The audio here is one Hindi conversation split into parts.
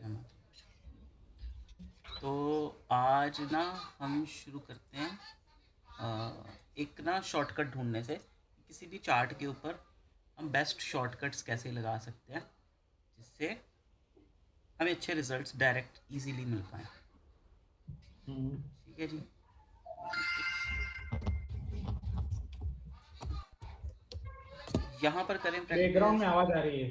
जय माता दी। तो आज ना हम शुरू करते हैं एक ना शॉर्टकट ढूंढने से, किसी भी चार्ट के ऊपर हम बेस्ट शॉर्टकट्स कैसे लगा सकते हैं जिससे हमें अच्छे रिजल्ट्स डायरेक्ट इजीली मिल पाए। ठीक है जी। यहाँ पर करें बैकग्राउंड प्रैक्टिस। में आवाज आ रही है।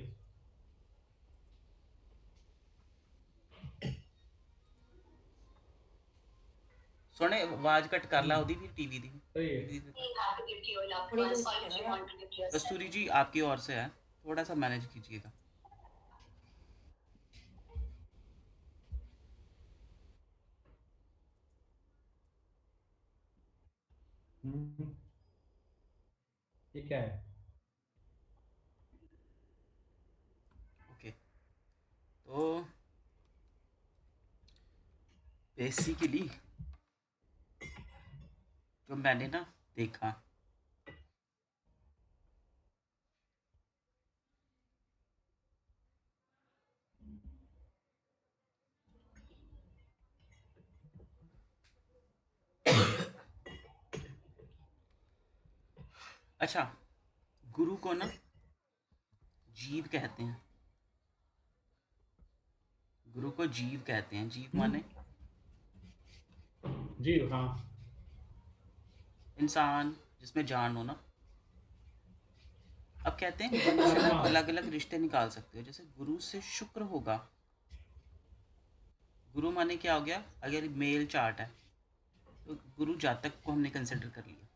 सोने आवाज कट कर ला ओदी फिर टीवी दी। सही है। टीवी दी। थोड़ी दूर चलो यार। कस्तूरी जी आपकी ओर से है, थोड़ा सा मैनेज कीजिएगा। ये क्या है? ओके, तो बेसिकली जो मैंने ना देखा, अच्छा, गुरु को ना जीव कहते हैं। गुरु को जीव कहते हैं। जीव माने जी हाँ। इंसान जिसमें जान हो ना। अब कहते हैं गुरु से ना अलग अलग रिश्ते निकाल सकते हो। जैसे गुरु से शुक्र होगा। गुरु माने क्या हो गया, अगर मेल चार्ट है तो गुरु जातक को हमने कंसिडर कर लिया।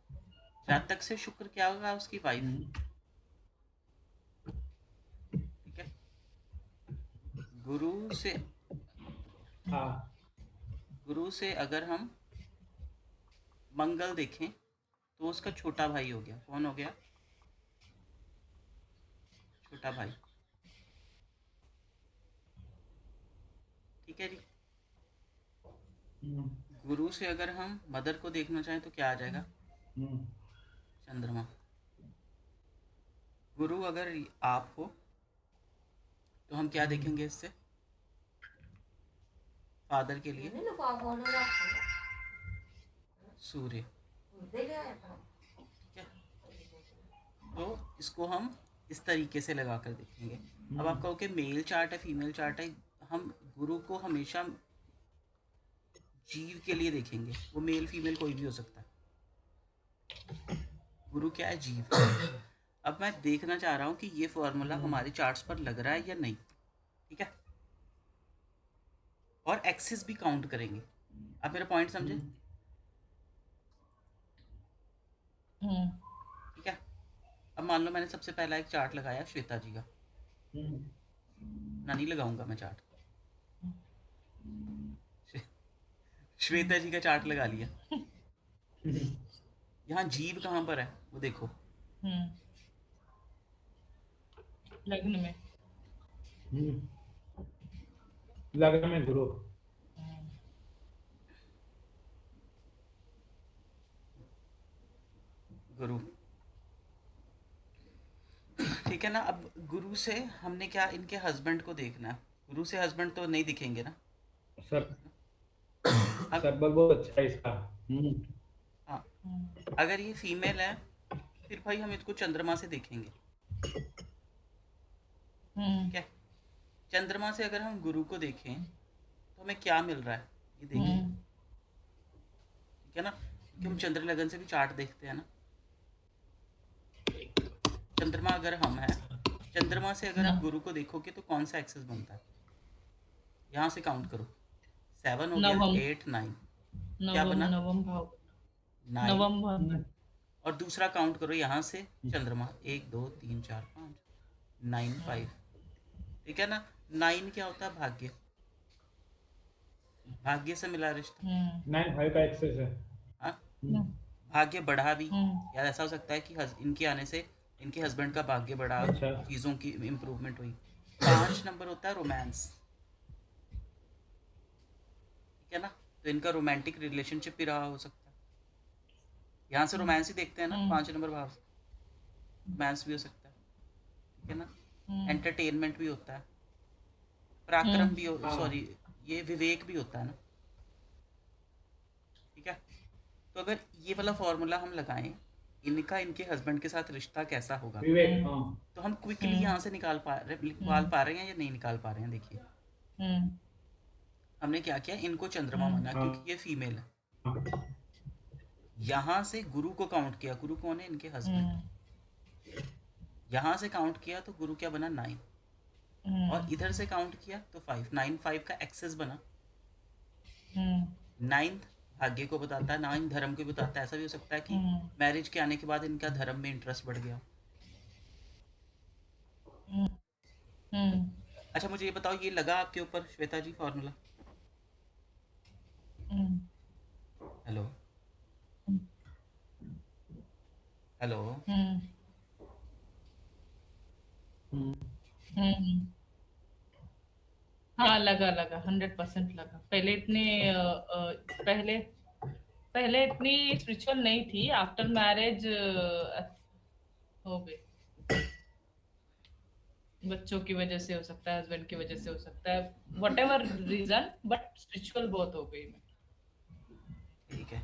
जातक से शुक्र क्या होगा, उसकी वाइफ। ठीक है। गुरु से हाँ। गुरु से अगर हम मंगल देखें तो उसका छोटा भाई हो गया। कौन हो गया? छोटा भाई। ठीक है जी। गुरु से अगर हम मदर को देखना चाहें तो क्या आ जाएगा? चंद्रमा। गुरु अगर आप हो तो हम क्या देखेंगे इससे? फादर के लिए सूर्य। ठीक है। तो इसको हम इस तरीके से लगा कर देखेंगे। अब आप कहो कि मेल चार्ट है फीमेल चार्ट है, हम गुरु को हमेशा जीव के लिए देखेंगे। वो मेल फीमेल कोई भी हो सकता है। गुरु क्या है? जीव। अब मैं देखना चाह रहा हूँ कि ये फॉर्मूला हमारे चार्ट्स पर लग रहा है या नहीं। ठीक है। और एक्सिस भी काउंट करेंगे। आप मेरा पॉइंट समझे? ठीक है। अब मान लो मैंने सबसे पहला एक चार्ट लगाया श्वेता जी का। ना नहीं लगाऊंगा मैं चार्ट। श्वेता जी का चार्ट लगा लिया। यहाँ जीव कहाँ पर है वो देखो। लग्न में। लग्न में गुरु। गुरु। ठीक है ना। अब गुरु से हमने क्या, इनके हस्बैंड को देखना है। गुरु से हस्बैंड तो नहीं दिखेंगे ना। सर अब सर बहुत अच्छा है इसका। हाँ, अगर ये फीमेल है फिर भाई हम इसको चंद्रमा से देखेंगे। ठीक है। चंद्रमा से अगर हम गुरु को देखें तो हमें क्या मिल रहा है ये देखिए। ठीक है ना, क्योंकि हम चंद्र लगन से भी चार्ट देखते हैं ना। चंद्रमा अगर हम है, चंद्रमा से अगर आप गुरु को देखोगे तो कौन सा एक्सेस बनता है? यहाँ से काउंट करो। 7 हो गया, नवम 8 9। क्या नवम बना? नवम भाव 9। नवम भाव। और दूसरा काउंट करो यहाँ से चंद्रमा, 1 2 3 4 5 9 5। ठीक है ना। 9 क्या होता है? भाग्य। भाग्य से मिला रिश्ता। 9 5 का एक्सेस है। हाँ, भाग्य बढ़ा भी। या ऐसा हो सकता है कि इनके आने से इनके हस्बैंड का भाग्य बढ़ा, अच्छा। चीज़ों की इम्प्रूवमेंट हुई। 5 नंबर होता है रोमांस। ठीक है ना। तो इनका रोमांटिक रिलेशनशिप भी रहा हो सकता है। यहाँ से रोमांस ही देखते हैं ना 5 नंबर भाव से। रोमांस भी हो सकता है। ठीक है ना। एंटरटेनमेंट भी होता है। पराक्रम भी हो, हाँ सॉरी, ये विवेक भी होता है ना, ठीक है। तो अगर ये वाला फॉर्मूला हम लगाएं, इनका इनके हस्बैंड के साथ रिश्ता कैसा होगा, विवेक हाँ तो हम क्विकली यहाँ से निकाल पा रहे हैं या नहीं निकाल पा रहे हैं। देखिए हमने क्या किया, इनको चंद्रमा माना हाँ क्योंकि ये फीमेल है। हाँ यहाँ से गुरु को काउंट किया, गुरु कौन है, इनके हस्बैंड। यहाँ से काउंट किया तो गुरु क्या बना, 9। और इधर से काउंट किया तो 5, 9 5 का एक्सेस बना। 9th भाग्य को बताता है, 9 धर्म को बताता है। ऐसा भी हो सकता है कि मैरिज के आने के बाद इनका धर्म में इंटरेस्ट बढ़ गया। अच्छा मुझे ये बताओ, ये लगा आपके ऊपर श्वेता जी फॉर्मूला? Hello, hello. हाँ लगा लगा 100% लगा। पहले इतने पहले पहले इतनी स्पिरिचुअल नहीं थी, आफ्टर मैरिज हो गई। बच्चों की वजह से हो सकता है, हस्बैंड की वजह से हो सकता है, whatever reason, but spiritual बहुत हो गई मैं। ठीक है,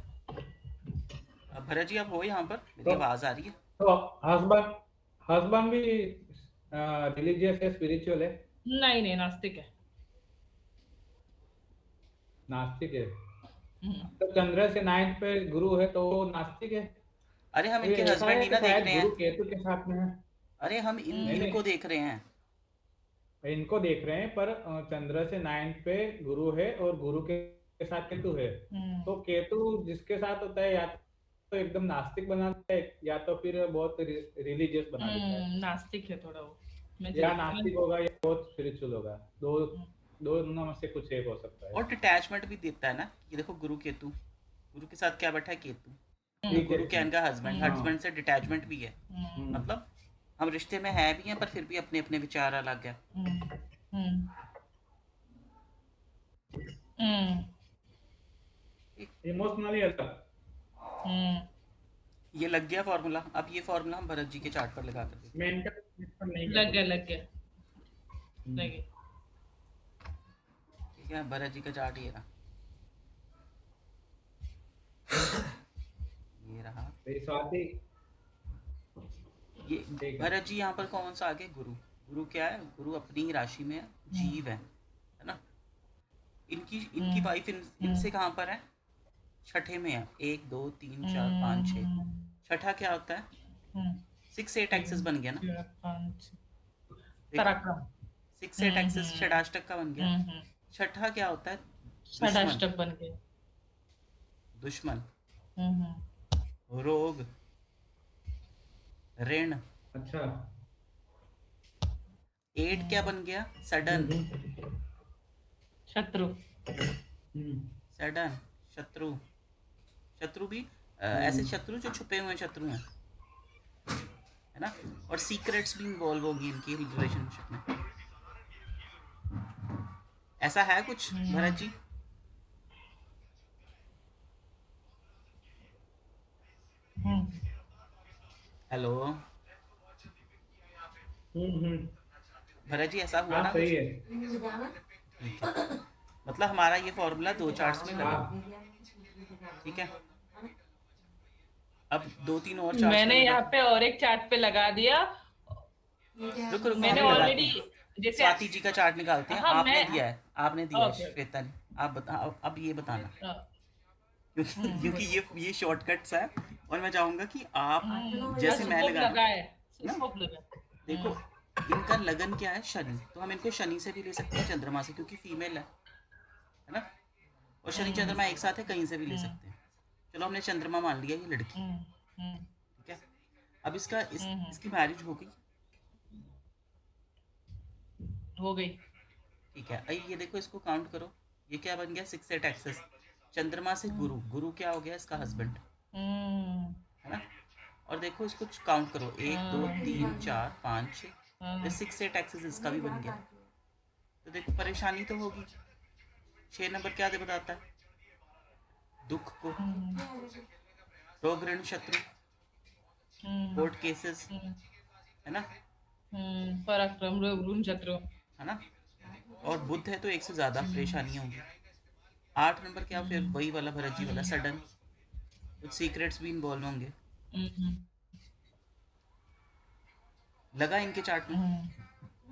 अब भरत जी आप हो यहाँ पर, मेरी तो आवाज़ आ रही है? तो हस्बैंड हस्बैंड भी रिलीजियस है, स्पिरिचुअल है? नहीं नहीं, नास्तिक है। नास्तिक है? हम्म, तो चंद्र से 9th पे गुरु है तो वो नास्तिक है? अरे हम ये इनके ऐसा हस्बैंड है ही कि ना देख शायद रहे गुरु हैं। केतु के साथ में है। अरे हम नहीं इनको नहीं, देख रहे हैं। इनको देख रहे हैं पर चंद्र से 9th पे गुरु है और गुरु के साथ केतु है। हम्म, तो केतु जिसके साथ होता है या तो एकदम नास्तिक बनाता है या तो फिर बहुत रिलीजियस बना देता है। नास्तिक है थोड़ा वो। मैं या देखती नास्तिक हूँ। होगा या बहुत स्पिरिचुअल होगा। दो दोनों में से कुछ एक हो सकता है। और डिटैचमेंट भी देता है ना, ये देखो गुरु केतु, गुरु के साथ क्या बैठा है, केतु। तो ठीक है। गुरु क्या, इनका हस्बैंड, हाँ। हस्बैंड से डिटैचमेंट भी है। हम्म। मतलब हम रिश्ते में हैं भी हैं पर फिर भी अपने अपने विचार अलग है। ठीक, इमोशनली अलग। ये लग गया फॉर्मूला। अब ये फॉर्मूला हम भरत जी के चार्ट पर लगा कर देखते हैं। मेंटल नहीं लग गया करता। लग गया लग गया। ठीक है, भरत जी का चार्ट ये रहा, ये रहा। मेरी स्वाति। ये ठीक है। भरत जी यहाँ पर कौन सा आगे, गुरु। गुरु क्या है, गुरु अपनी ही राशि में है, जीव है ना। इनकी इनकी वाइफ इनसे कहाँ पर है, छठे में है। 1 2 3 4 5 6, छठा क्या होता है, 6 8 एक्सेस बन गया ना। देखो पराक्रम। 6 8 एक्सेस षडाष्टक का बन गया। छठा क्या होता है, दुश्मन। षडाष्टक बन गया। दुश्मन, रोग, ऋण। अच्छा। 8 क्या बन गया, सडन। शत्रु। सडन, शत्रु। शत्रु भी ऐसे शत्रु जो छुपे हुए शत्रु हैं, है ना। और सीक्रेट्स भी इन्वॉल्व होगी इनकी रिलेशनशिप में। ऐसा है कुछ भरत जी? हेलो भरत जी, ऐसा हुआ हाँ ना सही कुछ? है। ठीक है, मतलब हमारा ये फॉर्मूला 2 चार्ट्स में लगा। हाँ ठीक है, अब 2 3 और चार्ट्स पे मैंने लगा। यहाँ पे और एक चार्ट पे लगा दिया। रुको रुको, मैंने अभी लगाते ऑलरेडी हैं। जैसे। स्वाति जी का चार्ट निकालते हैं। हाँ आपने मैं। दिया है, आपने दिया है ओके। श्वेता ने। आप बता, अब ये बताना, हाँ, क्योंकि बोलिए। ये शॉर्टकट्स है। और मैं चाहूंगा कि आप जैसे मैं सुबह लगा रहा लगा है। हूँ ना, सुबह लगा। देखो इनका लगन क्या है, शनि। तो हम इनको शनि से भी ले सकते हैं, चंद्रमा से, क्योंकि फीमेल है ना। और शनि चंद्रमा एक साथ है, कहीं से भी ले सकते हैं। चलो हमने चंद्रमा मान लिया, ये लड़की। ठीक है, अब इसकी मैरिज हो गई। हो गई। ठीक है, अब ये देखो, इसको काउंट करो। ये क्या बन गया, 6 8 एक्सेस। चंद्रमा से गुरु, गुरु क्या हो गया, इसका हस्बैंड, है ना। और देखो इसको काउंट करो, 1 2 3 4 5 6, 6 8 एक्सेस इसका भी बन गया। तो देखो परेशानी तो होगी। 6 नंबर क्या दे बताता है, दुख को, रोग ऋण शत्रु, कोर्ट केसेस, है ना। पराक्रम, ऋण शत्रु। है ना। और बुध है तो एक से ज़्यादा परेशानियाँ होंगी। 8 नंबर क्या, फिर वही वाला भरत जी वाला सडन, कुछ सीक्रेट्स भी इन्वॉल्व होंगे। लगा इनके चार्ट में?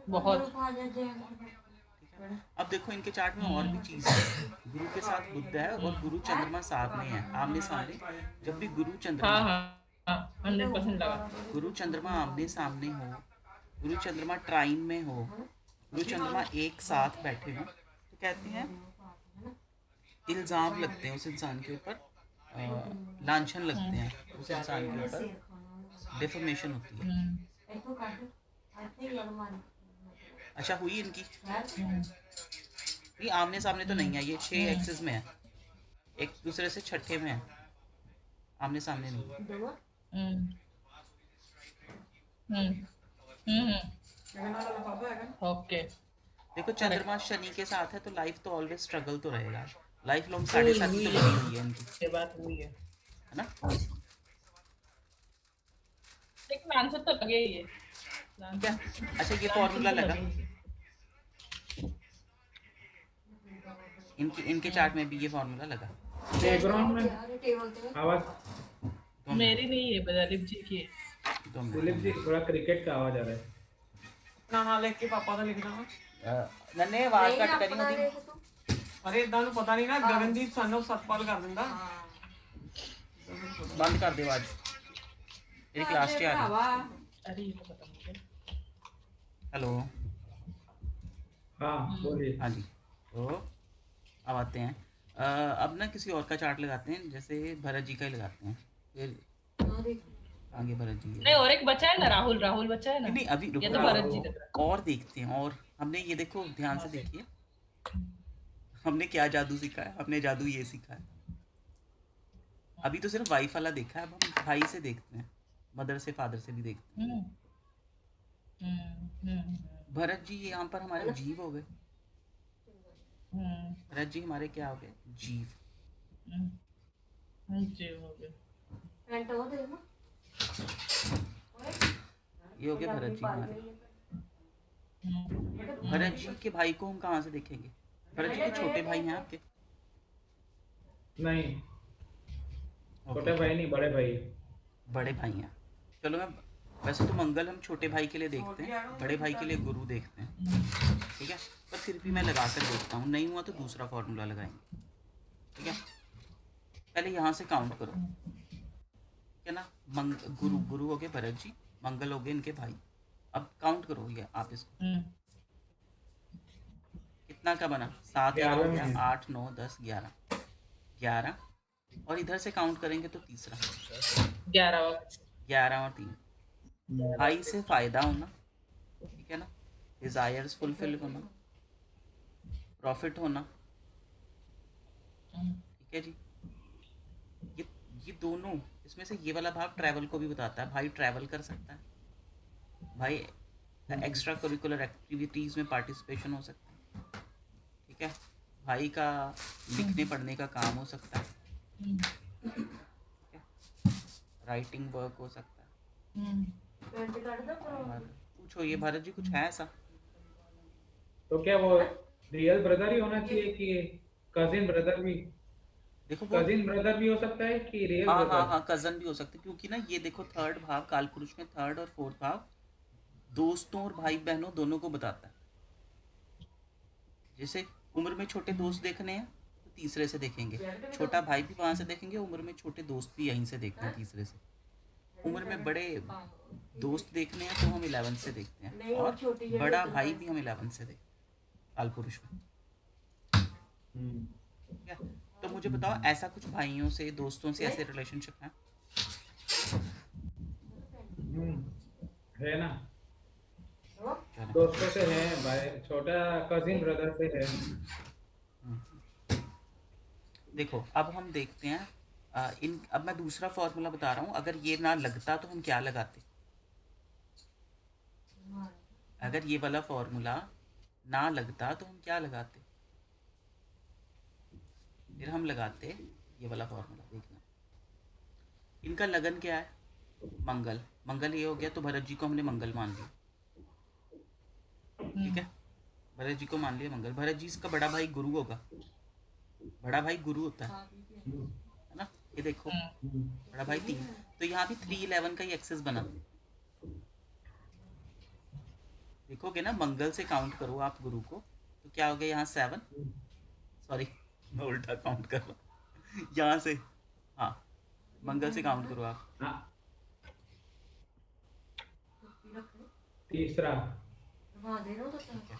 बहुत। ठीक है, अब देखो इनके चार्ट में और भी चीज़ है। गुरु के साथ बुध है और गुरु चंद्रमा साथ में है, आमने सामने। जब भी गुरु हाँ चंद्रमा, हाँ हाँ, 100% लगा। गुरु चंद्रमा आमने सामने हो, गुरु चंद्रमा ट्राइन में हो, गुरु चंद्रमा एक साथ बैठे हो, तो कहते हैं इल्ज़ाम लगते हैं उस इंसान के ऊपर, लांछन लगते हैं उस इंसान के ऊपर, डिफॉर्मेशन होती है। अच्छा, हुई इनकी? ये आमने सामने तो नहीं है, ये 6 एक्सेस में है, एक दूसरे से छठे में है, आमने सामने नहीं। ओके। देखो चंद्रमा शनि के साथ है तो लाइफ तो ऑलवेज स्ट्रगल तो रहेगा, लाइफ लॉन्ग 7.5 तो बनी हुई है इनकी, ये बात हुई है, है ना? लेकिन आंसर तो लगे ही है। क्या? अच्छा, ये फॉर्मूला लगा इनके इनके चार्ट में भी, ये फॉर्मूला लगा। बैकग्राउंड में आवाज मेरी नहीं है, दिलीप जी की है। दिलीप जी थोड़ा क्रिकेट का आवाज आ रहा है। ना ना लेके पापा ਦਾ ਲਿਖਦਾ नन्हे आवाज घट करी होती। ਅਰੇ ਇਦਾਂ ਨੂੰ ਪਤਾ ਨਹੀਂ ਨਾ ਗਗਨਦੀਪ ਸਾਨੂੰ ਸਤਪਾਲ ਕਰ ਦਿੰਦਾ बंद कर दे आवाज, मेरी क्लास से आ रही। अरे ये तो पता मुझे। हेलो, हाँ बोलिए। हाँ जी, तो अब आते हैं अब ना किसी और का चार्ट लगाते हैं, जैसे भरत जी का ही लगाते हैं, फिर आगे भरत जी नहीं, और एक बचा है ना, राहुल। राहुल बचा है ना। नहीं अभी ये रुको, तो भरत जी लग रहा और देखते हैं। और हमने ये देखो ध्यान से देखिए, हमने क्या जादू सीखा है, हमने जादू ये सीखा है। अभी तो सिर्फ वाइफ वाला देखा है, अब हम भाई से देखते हैं, मदर से फादर से भी देखते हैं। भरत जी यहाँ पर हमारे जीव हो गए, भरत जी हमारे क्या हो गए, जीव। जी हो गया। ये हो गए भरत जी हमारे। भरत जी के भाई को हम कहाँ से देखेंगे? भरत जी के छोटे भाई हैं आपके? नहीं, छोटे भाई नहीं, बड़े भाई। बड़े भाई हैं। चलो, मैं वैसे तो मंगल हम छोटे भाई के लिए देखते हैं, बड़े भाई के लिए गुरु देखते हैं, ठीक है, पर फिर भी मैं लगा कर देखता हूँ, नहीं हुआ तो दूसरा फॉर्मूला लगाएंगे, ठीक है। पहले यहाँ से काउंट करो, ठीक है ना। गुरु गुरु हो गए भरत जी, मंगल हो गए इनके भाई। अब काउंट करो ये आप इसको, कितना का बना? 7 हो गया, 8 9 10 11 11, और इधर से काउंट करेंगे तो तीसरा 11 और 3। भाई से फायदा होना, ठीक है ना, डिजायर्स फुलफिल होना, प्रॉफिट होना, ठीक है जी। ये दोनों, इसमें से ये वाला भाव ट्रैवल को भी बताता है, भाई ट्रैवल कर सकता है, भाई एक्स्ट्रा करिकुलर एक्टिविटीज़ में पार्टिसिपेशन हो सकता है, ठीक है, भाई का लिखने पढ़ने का काम हो सकता है, राइटिंग वर्क हो सकता है। पूछो ये भारत जी, कुछ है ऐसा? तो क्या वो रियल ब्रदर ही होना चाहिए कि कजिन ब्रदर भी? देखो कजिन ब्रदर भी हो सकता है कि रियल हाँ ब्रदर? हाँ, कजन भी हो सकते हैं, क्योंकि ना ये देखो थर्ड भाव काल पुरुष में, थर्ड और फोर्थ भाव दोस्तों और भाई बहनों दोनों को बताता है। जैसे उम्र में छोटे दोस्त देखने हैं तो तीसरे से देखेंगे, छोटा भाई भी वहां से देखेंगे, उम्र में छोटे दोस्त भी यहीं से देखते हैं तीसरे से। उम्र में बड़े दोस्त देखने हैं तो हम 11 से देखते हैं, और बड़ा भाई भी हम 11 से देखते हैं काल पुरुष में, ठीक है। तो मुझे बताओ, ऐसा कुछ भाइयों से दोस्तों से ऐसे रिलेशनशिप है? है ना, दोस्तों से है, भाई छोटा कजिन ब्रदर से है। देखो अब हम देखते हैं अब मैं दूसरा फॉर्मूला बता रहा हूँ, अगर ये ना लगता तो हम क्या लगाते? अगर ये वाला फॉर्मूला ना लगता तो हम क्या लगाते? फिर हम लगाते ये वाला फॉर्मूला। देखना, इनका लगन क्या है? मंगल। मंगल ये हो गया तो भरत जी को हमने मंगल मान लिया, ठीक है। भरत जी को मान लिया मंगल। भरत जी इसका बड़ा भाई गुरु होगा, बड़ा भाई गुरु होता है ना। ये देखो बड़ा भाई 3, तो यहाँ भी 311 का ही एक्सेस बना। देखोगे ना, मंगल से काउंट करो आप गुरु को, तो क्या हो गया यहाँ 7, सॉरी मैं उल्टा काउंट कर रहा हूँ यहाँ से, हाँ मंगल से काउंट करो आप। हाँ, तीसरा ठीक है,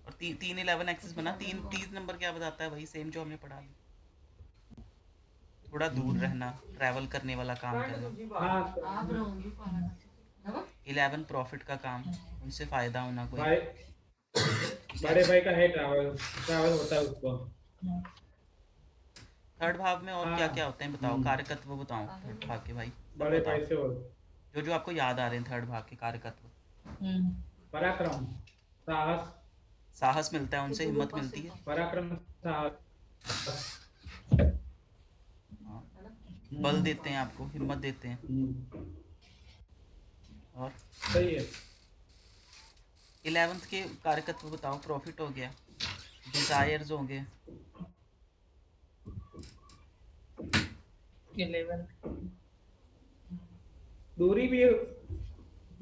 और 311 एक्सेस बना। 3 नंबर क्या बताता है भाई, सेम जो हमने पढ़ा लिया, थोड़ा दूर रहना, ट्रैवल करने वाला काम करना। हाँ 11 प्रॉफिट का काम, उनसे फायदा होना कोई। भाई, बड़े भाई का है ट्रैवल होता है उसको। थर्ड भाव में और हाँ। क्या क्या होते हैं बताओ, कारकत्व बताओ थर्ड भाव के भाई, बड़े बताओ भाई से हो जो जो आपको याद आ रहे हैं थर्ड भाव के कारकत्व। पराक्रम, साहस, साहस मिलता है उनसे, हिम्मत मिलती है। पराक्रम, साहस, हाँ। बल देते हैं आपको, हिम्मत देते हैं। और सही है। 11th के कारकत्व बताओ, प्रॉफिट हो गया, डिजायर्स हो गए, 11 दूरी भी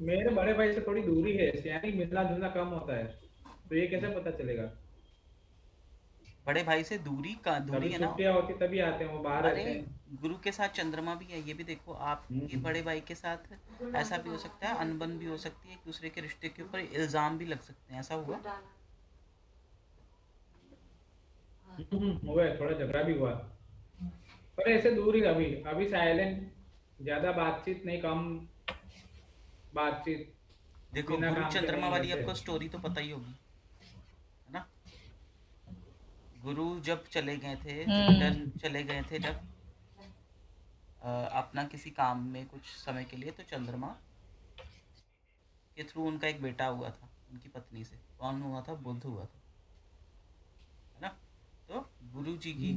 मेरे बड़े भाई से थोड़ी दूरी है, यानी मिलना जुलना कम होता है, तो ये कैसे पता चलेगा? बड़े भाई से दूरी का दूरी कभी है ना। छुट्टियां होती तभी आते हैं, वो बाहर रहते अरे हैं। गुरु के साथ चंद्रमा भी है, ये भी देखो। आपके बड़े भाई के साथ ऐसा भी हो सकता है, अनबन भी हो सकती है, एक दूसरे के रिश्ते के ऊपर इल्जाम भी लग सकते हैं, ऐसा हुआ। हुआ है, थोड़ा झगड़ा भी हुआ, पर ऐसे दूर ही। अभी अभी साइलेंट, ज्यादा बातचीत नहीं, कम बातचीत। देखो बिना गुरु काम के चंद्रमा नहीं वाली रहते। आपको स्टोरी तो पता ही होगी, है ना। गुरु जब चले गए थे, जुपिटर चले गए थे जब अपना किसी काम में कुछ समय के लिए, तो चंद्रमा के थ्रू उनका एक बेटा हुआ था उनकी पत्नी से। कौन हुआ था? बुध हुआ था, है ना। तो गुरु जी की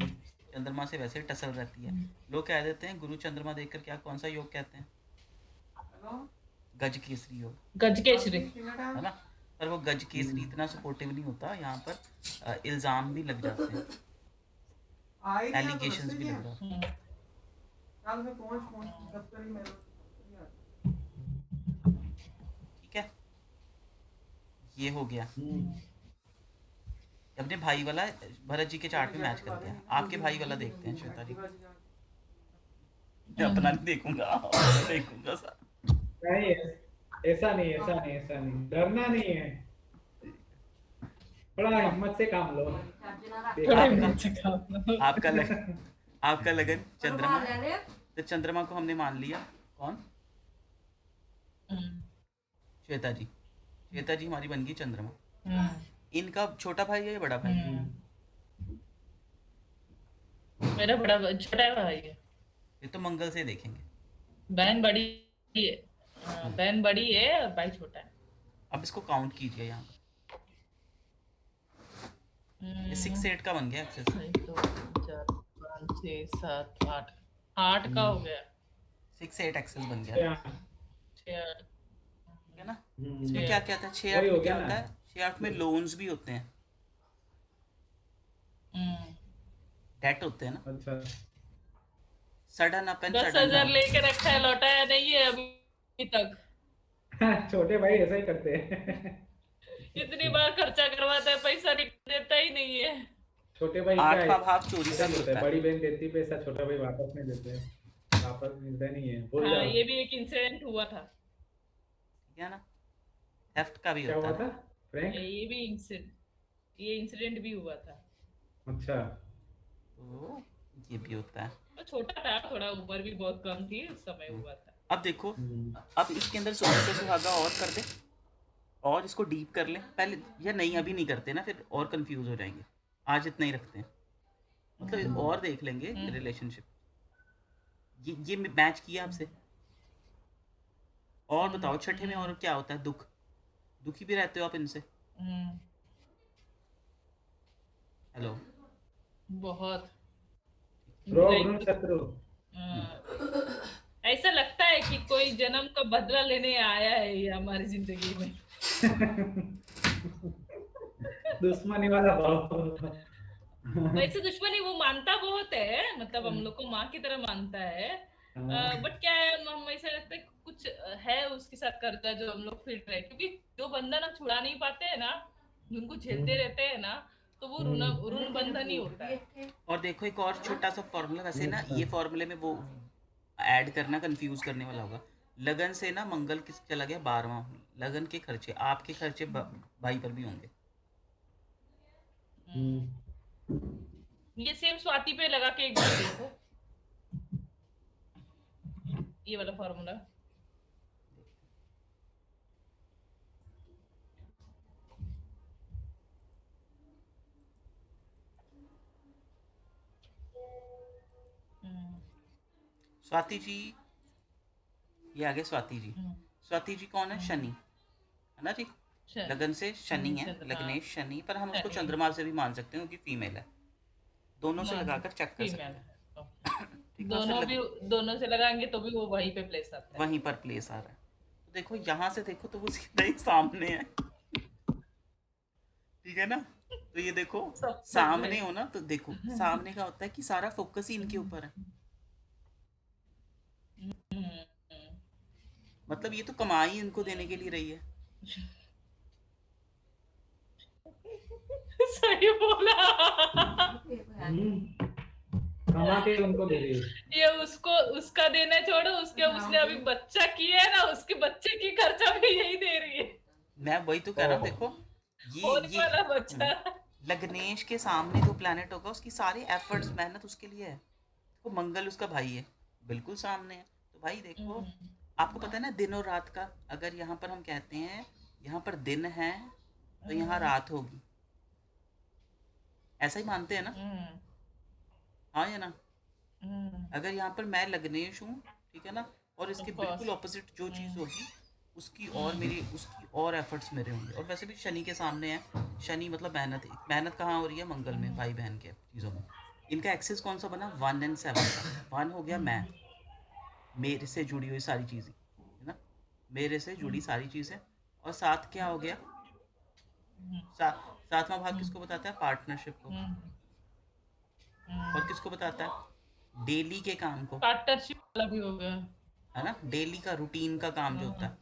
चंद्रमा से वैसे टसल रहती है। लोग कह देते हैं गुरु चंद्रमा देखकर क्या, कौन सा योग कहते हैं? गज केसरी योग, गजकेसरी। है ना। पर वो गज केसरी इतना सपोर्टिव नहीं होता, यहाँ पर इल्ज़ाम भी लग जाते हैं, एलिगेशंस भी लग जाते हैं। ठीक है, ये हो गया। अपने भाई वाला भरत जी के चार्ट में मैच करते हैं। आपके भाई वाला देखते हैं श्वेता जी। मैं अपना नहीं देखूंगा, मैं देखूंगा सर। नहीं, ऐसा नहीं, ऐसा नहीं, ऐसा नहीं, डरना नहीं है, थोड़ा हिम्मत से काम लो। आपका लगन चंद्रमा, तो चंद्रमा को हमने मान लिया। कौन? श्वेता जी। श्वेता जी हमारी बन गई चंद्रमा। इनका छोटा भाई है या बड़ा भाई? मेरा छोटा भाई है। ये तो मंगल से देखेंगे। बहन बड़ी है, बहन बड़ी है और भाई छोटा है। अब इसको काउंट कीजिए यहाँ पर। ये 6 8 का बन गया एक्सेस। 1 2 3 4 5 6 7 8 8 का हो गया। 6 8 एक्सेस बन गया, 6 8 है ना। इसमें क्या क्या था? 6 8 वही हो में क्या गया होता ना। है? 6 8 में लोन्स भी होते हैं, डेट होते हैं ना। अच्छा, सडन अप एंड 10,000 सडन लेके रखा है, लौटाया नहीं है अभी तक। छोटे भाई ऐसा ही करते हैं। इतनी बार खर्चा करवाता है, पैसा देता ही नहीं है। छोटे भाई क्या है, आठवां भाव चोरी ऐसा से होता होता है, है। बड़ी बहन देती पैसा, छोटा भाई वापस नहीं देते, वापस मिलता नहीं है, भूल हाँ, जाओ। ये भी एक इंसिडेंट हुआ था। ठीक है ना, थेफ्ट का भी क्या होता हुआ है। था? फ्रैंक? ये इंसिडेंट भी हुआ था। अच्छा, तो ये भी होता है। वो छोटा था, थोड़ा उम्र भी बहुत कम थी उस समय हुआ था। अब देखो, अब इसके अंदर सोने पे सुहागा और कर दे, और इसको डीप कर लें पहले, या नहीं अभी नहीं करते ना, फिर और कंफ्यूज हो जाएंगे। आज इतना ही रखते हैं, मतलब और देख लेंगे रिलेशनशिप। ये मैच किया आपसे। और बताओ छठे में और क्या होता है? दुख, दुखी भी रहते हो आप इनसे? हेलो, बहुत रोग शत्रु। ऐसा लगता है कि कोई जन्म का बदला लेने आया है ये हमारी जिंदगी में। दुश्मनी वाला भाव। वैसे दुश्मनी वो मानता बहुत है, मतलब हम लोग को माँ की तरह मानता है। बट क्या है, हम ऐसा लगता है कि कुछ है उसके साथ करता है जो हम लोग फील रहे, क्योंकि जो बंधन हम छुड़ा नहीं पाते हैं ना, उनको झेलते रहते हैं ना, तो वो ऋण बंधन ही होता है। और देखो एक और छोटा सा फॉर्मूला, वैसे ना ये फॉर्मूले में वो ऐड करना कंफ्यूज करने वाला होगा। लगन से ना मंगल किस चला गया 12वां, लगन के खर्चे, आपके खर्चे भाई पर भी होंगे। ये सेम स्वाति पे लगा के एक बार देखो, ये वाला फॉर्मूला। स्वाति जी, ये आगे स्वाति जी। स्वाति जी कौन है? शनि है ना जी। लगन से शनि है, लग्नेश शनि, पर हम उसको चंद्रमा से भी मान सकते हैं क्योंकि फीमेल है। दोनों से लगाकर चेक कर सकते हैं। दोनों से लगाएंगे तो भी वो वहीं पे प्लेस आता है, वहीं पर प्लेस आ रहा है। तो देखो यहाँ से देखो तो वो सीधा ही सामने है, ठीक है ना। तो ये देखो सामने हो ना, तो देखो सामने का होता है कि सारा फोकस ही इनके ऊपर है। मतलब ये तो कमाई इनको देने के लिए रही है। सही बोला। कमा के उनको दे रही है। ये उसको उसका देना छोड़ो, उसने अभी बच्चा किया है ना, उसके बच्चे की खर्चा भी यही दे रही है। मैं वही तो कह रहा हूँ, देखो होने वाला बच्चा। लग्नेश के सामने जो प्लेनेट होगा उसकी सारी एफर्ट्स मेहनत उसके लिए है। तो मंगल उसका भाई है, बिल्कुल सामने है। तो भाई देखो आपको पता है ना दिन और रात का, अगर यहाँ पर हम कहते हैं यहाँ पर दिन है तो यहाँ रात होगी, ऐसा ही मानते हैं ना, हाँ या ना। अगर यहाँ पर मैं लग्नेश हूँ, ठीक है ना, और इसके बिल्कुल ऑपोजिट जो चीज़ होगी उसकी और मेरी उसकी और एफर्ट्स मेरे होंगे। और वैसे भी शनि के सामने है, शनि मतलब मेहनत, मेहनत कहाँ हो रही है? मंगल में, भाई बहन के चीज़ों में। इनका एक्सेस कौन सा बना? 1 और 7 का। 1 हो गया मैं, मेरे से जुड़ी हुई सारी चीज़ें, है ना, मेरे से जुड़ी सारी चीज़ें। और 7 क्या हो गया? 7वां भाग किसको बताता है? पार्टनरशिप को। और किसको बताता है? डेली के काम को, पार्टनरशिप वाला भी हो गया, है ना, डेली का रूटीन का काम जो होता है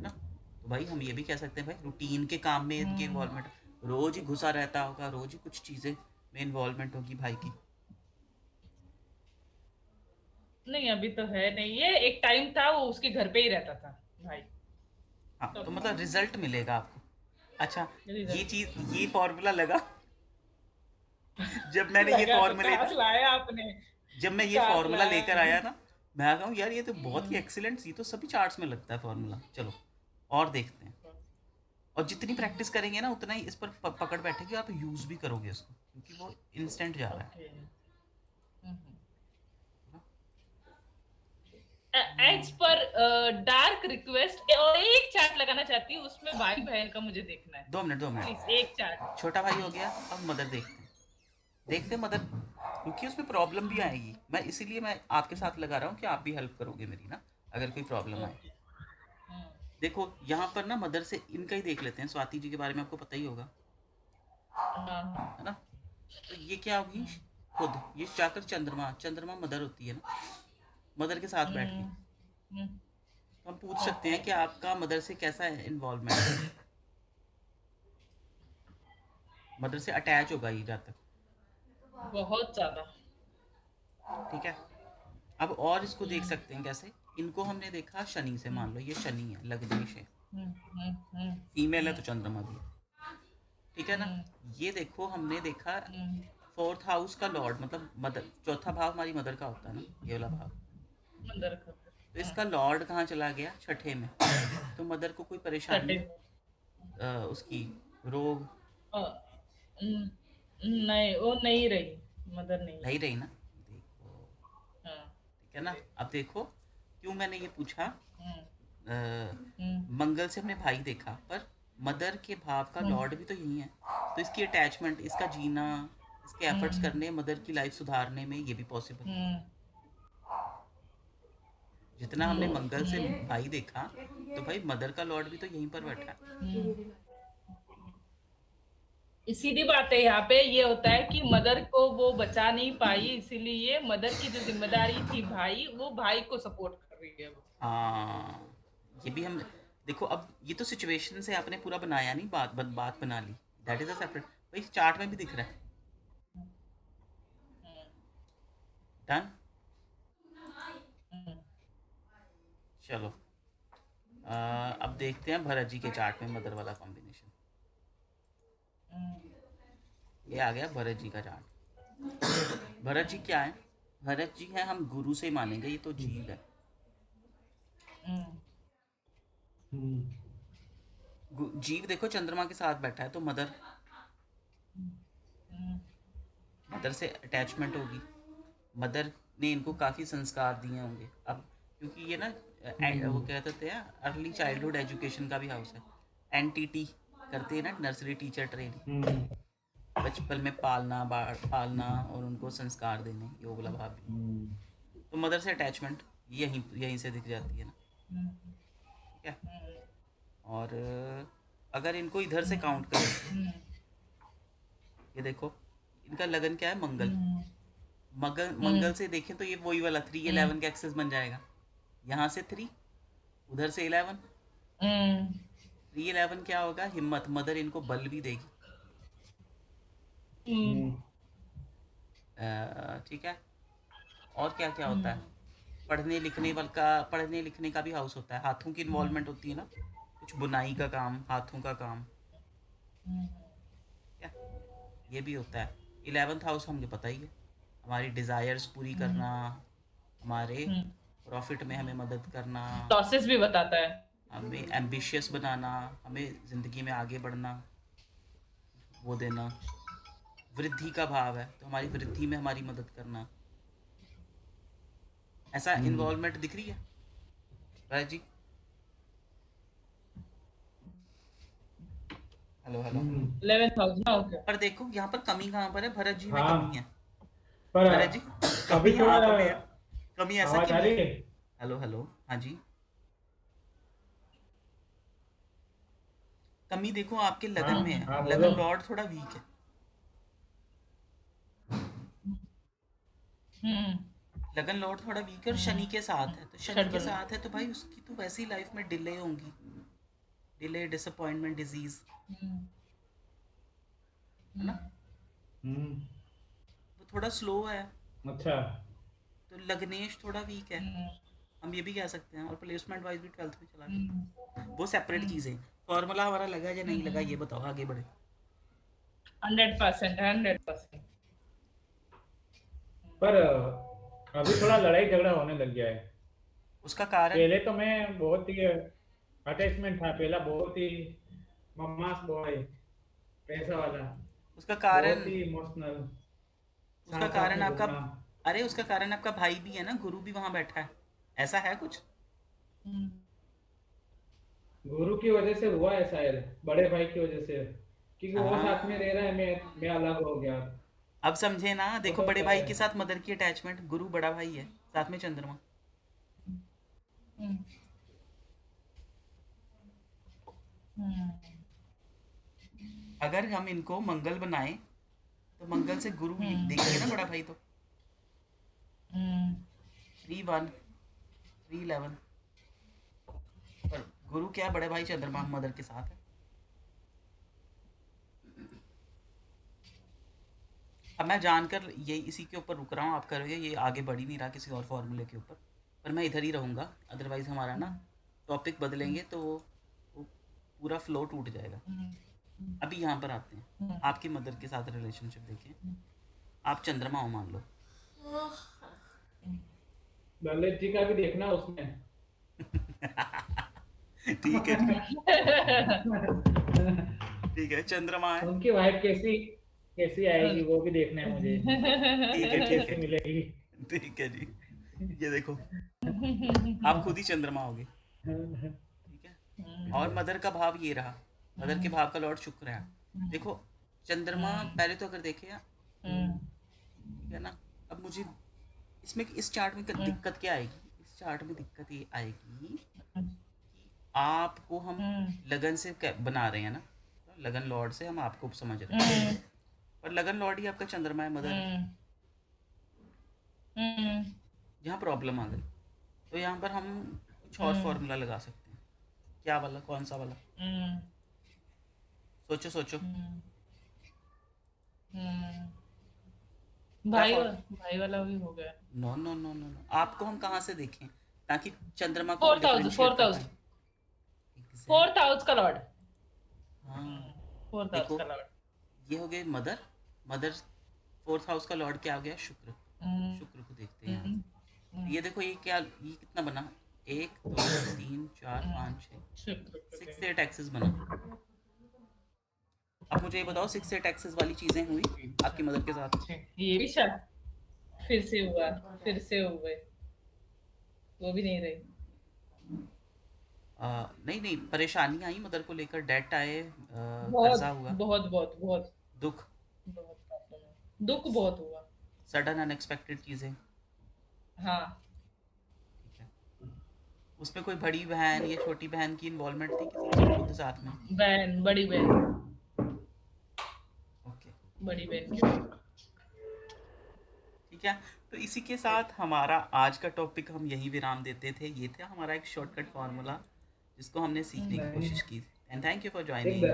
ना। तो भाई हम ये भी कह सकते हैं भाई रूटीन के काम में इनकी इन्वॉल्वमेंट, रोज ही घुसा रहता होगा, रोज ही कुछ चीज़ें में इन्वॉल्वमेंट होगी भाई की। नहीं अभी तो है नहीं, ये एक टाइम था वो उसके घर पे ही रहता था भाई। हाँ तो मतलब रिजल्ट मिलेगा आपको। अच्छा ये रिजल्ट चीज़, ये फॉर्मूला लगा जब मैंने ये फॉर्मूला लाया आपने, जब मैं ये फॉर्मूला लेकर आया ना, मैं कहूँ यार ये तो बहुत ही एक्सीलेंट, ये तो सभी चार्ट्स में लगता है फॉर्मूला। चलो और देखते हैं। और जितनी प्रैक्टिस करेंगे ना उतना ही इस पर पकड़ बैठेगी, आप यूज़ भी करोगे इसको, क्योंकि वो इंस्टेंट जा रहा है। एज पर डार्क रिक्वेस्ट, और एक चार्ट लगाना चाहती हूँ, उसमें भाई बहन का मुझे देखना है। 2 मिनट 2 मिनट, प्लीज एक चार्ट। छोटा भाई हो गया, अब मदर देखते हैं। देखते हैं मदर, क्योंकि उसमें प्रॉब्लम भी आएगी। मैं इसीलिए मैं आपके साथ लगा रहा हूँ कि आप भी हेल्प करोगे मेरी ना, अगर कोई प्रॉब्लम आए। देखो यहाँ पर ना मदर से इनका ही देख लेते हैं। स्वाति जी के बारे में आपको पता ही होगा, है ना। तो ये क्या होगी? खुद ये जाकर चंद्रमा, चंद्रमा मदर होती है ना, मदर के साथ बैठ के तो हम पूछ सकते हैं कि आपका मदर से कैसा है इन्वॉल्वमेंट है। मदर से अटैच होगा ये जहाँ तक, बहुत ज्यादा। ठीक है। अब और इसको देख सकते हैं कैसे, इनको हमने देखा शनि से, मान लो ये शनि है, लग्नेश है, फीमेल है तो चंद्रमा भी है, ठीक है ना। ये देखो हमने देखा 4th हाउस का लॉर्ड, मतलब मदर, चौथा भाव हमारी मदर का होता है ना, ये वाला भाव। मदर का तो इसका लॉर्ड कहाँ चला गया? 6ठे में। तो मदर को कोई परेशानी, उसकी रोग नहीं, वो नहीं रही, मदर नहीं रही ना। देखो ठीक है ना। अब देखो क्यों मैंने ये पूछा, मंगल से हमने भाई देखा, पर मदर के भाव का लॉर्ड भी तो यही है। तो इसकी अटैचमेंट, इसका जीना, इसके एफर्ट्स करने, मदर की लाइफ सुधारने में ये भी पॉसिबल है। जितना हमने मंगल से हम्म। भाई देखा, तो भाई मदर का लॉर्ड भी तो यहीं पर बैठा है। हम्म। तो इसका लॉर्ड कहाँ चला गया? 6ठे में। तो मदर को कोई परेशानी, रोग, सीधी बात है, यहाँ पे ये होता है कि मदर को वो बचा नहीं पाई, इसीलिए मदर की जो जिम्मेदारी थी भाई, वो भाई को सपोर्ट कर रही है वो। हाँ, ये भी हम देखो। अब ये तो सिचुएशन से आपने पूरा बनाया नहीं, बात बना ली। That is a separate. भाई चार्ट में भी दिख रहा है। डन। चलो अब देखते हैं भरत जी के चार्ट में मदर वाला कॉम्बिनेशन। ये आ गया भरत जी का चार्ट। भरत जी क्या है? भरत जी है, हम गुरु से मानेंगे, ये तो जीव है। जीव देखो चंद्रमा के साथ बैठा है, तो मदर से अटैचमेंट होगी। मदर ने इनको काफ़ी संस्कार दिए होंगे। अब क्योंकि ये ना वो कहते थे अर्ली चाइल्डहुड एजुकेशन का भी हाउस है। एनटीटी करते हैं ना, नर्सरी टीचर ट्रेनिंग। बचपन में पालना और उनको संस्कार देने, ये वाला भाव भी। तो मदर से अटैचमेंट यहीं से दिख जाती है ना। ठीक है। और अगर इनको इधर से काउंट करें, ये देखो इनका लगन क्या है? मंगल से देखें तो ये वही वाला 311 का एक्सेस बन जाएगा। यहाँ से 3, उधर से 11। 311 क्या होगा? हिम्मत। मदर इनको बल भी देगी। ठीक है। और क्या क्या होता है? पढ़ने लिखने का भी हाउस होता है। हाथों की इन्वॉल्वमेंट होती है ना, कुछ बुनाई का काम, हाथों का काम। क्या ये भी होता है? 11th हाउस हमें पता ही है, हमारी डिज़ायर्स पूरी करना, हमारे प्रॉफिट में हमें मदद करना, प्रोसेस भी बताता है, हमें एम्बिशियस बनाना, हमें ज़िंदगी में आगे बढ़ना, वो देना। वृद्धि का भाव है, तो हमारी वृद्धि में हमारी मदद करना। ऐसा इन्वॉल्वमेंट दिख रही है Raj ji? Hello hello. 11th house ना। ओके। पर देखो यहाँ पर कमी कहाँ पर है? भरत जी में हाँ, कमी है। पर भरत जी अभी कमी थोड़ा आप में है। कमी ऐसा आवाज क्यों आ है? रही है। Hello hello. हाँ जी। कमी देखो आपके लगन में हाँ है। हाँ, बोलो। लगन लॉर्ड थोड़ा वीक है। लगन लॉर्ड थोड़ा वीक है और शनि के साथ है। तो शनि के षडबल। साथ है तो भाई उसकी तो वैसी लाइफ में डिले होंगी। डिले, डिसअपॉइंटमेंट, डिजीज, है ना। हम्म। वो थोड़ा स्लो है, अच्छा। तो लग्नेश थोड़ा वीक है, हम ये भी कह सकते हैं। और प्लेसमेंट वाइज भी 12th में चला गया। वो सेपरेट चीज़ें। फॉर्मूला हमारा लगा या नहीं लगा, ये बताओ, आगे बढ़े। 100%, 100%। पर अभी थोड़ा लड़ाई झगड़ा होने लग गया है। उसका कारण? पहले तो मैं बहुत ही अटैचमेंट था, पहला बहुत ही मम्मास बॉय, पैसा वाला, उसका कारण बहुत ही इमोशनल, उसका साथ साथ कारण में आपका घूमना। अरे उसका कारण आपका भाई भी है ना, गुरु भी वहां बैठा है। ऐसा है कुछ? गुरु की वजह से हुआ है शायद, बड़े भाई की वजह से, क्योंकि वो साथ में रह रहा है, हाँ, मैं अलग हो गया। अब समझे ना। हो देखो बड़े सकता भाई है। के साथ मदर की अटैचमेंट, गुरु बड़ा भाई है, साथ में चंद्रमा। अगर हम इनको मंगल बनाए तो मंगल से गुरु देखेंगे ना बड़ा भाई। तो 3-1, 3-11, पर गुरु क्या, बड़े भाई चंद्रमा मदर के साथ है। अब मैं जानकर ये इसी के ऊपर रुक रहा हूँ, आप करोगे ये आगे बढ़ ही नहीं रहा किसी और फॉर्मूले के ऊपर। पर मैं इधर ही रहूँगा, अदरवाइज़ हमारा ना टॉपिक बदलेंगे तो वो पूरा फ्लो टूट जाएगा। अभी यहाँ पर आते हैं, आपकी मदर के साथ रिलेशनशिप देखें। आप चंद्रमा हो मान लो। ललित जी का भी देखना उसमें। ठीक है जी। ठीक है, चंद्रमा है। उनकी वाइफ कैसी कैसी आएगी वो भी देखना है मुझे, ठीक है ठीक कैसी है मिलेगी। ठीक है जी। ये देखो आप खुद ही चंद्रमा होगे। ठीक है। और मदर का भाव ये रहा, मदर के भाव का लॉर्ड शुक्र है। देखो चंद्रमा पहले तो अगर देखे, ठीक है ना। अब मुझे इसमें इस चार्ट में दिक्कत क्या आएगी? इस चार्ट में दिक्कत ये आएगी कि आपको हम लगन से बना रहे हैं ना, लगन लॉर्ड से हम आपको समझ रहे हैं, हम्म पर लगन लॉर्ड ही आपका चंद्रमा है, मदर है। हम्म हम्म यहाँ प्रॉब्लम आ गई, तो यहाँ पर हम कुछ और हम्म फॉर्मूला लगा सकते हैं। क्या वाला, कौन सा वाला? हम्म सोचो सोचो, हम्म हम्म। क्या फॉर्म? भाई वाला भी हो गया। No no no no no, आपको हम कहाँ से देखें ताकि चंद्रमा को हम फोर्थ हाउस डिफरेंशिएट कर पाए? एग्जैक्ट, फोर्थ हाउस का लॉर्ड। हाँ। फोर्थ हाउस देखो, का लॉर्ड। ये हो गए मदर। मदर, फोर्थ हाउस का लॉर्ड क्या हो गया? शुक्र। हम्म शुक्र को देखते हैं यहाँ हम्म से। तो ये देखो, ये क्या, ये कितना बना? 1 2 3 4 5 6, शुक्र को 6 8 एक्सेस बना। अब मुझे ये बताओ, 6 8 एक्सेस वाली चीजें हुई आपकी मदर के साथ? ये भी शायद फिर से हुआ, फिर से हुए, वो भी नहीं रही। नहीं नहीं, परेशानी आई मदर को लेकर, डेट आए, बहुत कर्जा हुआ, बहुत बहुत बहुत दुख, बहुत प्रॉब्लम है, दुख बहुत हुआ। सडन अनएक्सपेक्टेड चीजें। हाँ। ठीक है, उसमें कोई बड़ी बहन या छोटी बहन की इन्वॉल्वमेंट थी किसी की खुद साथ में? बहन, बड़ी बहन, ओके, बड़ी बहन के। ठीक है। तो इसी के साथ हमारा आज का टॉपिक हम यही विराम देते थे। ये था हमारा एक शॉर्टकट फार्मूला जिसको हमने सीखने की कोशिश की। एंड थैंक यू फॉर एक ज्वाइनिंग।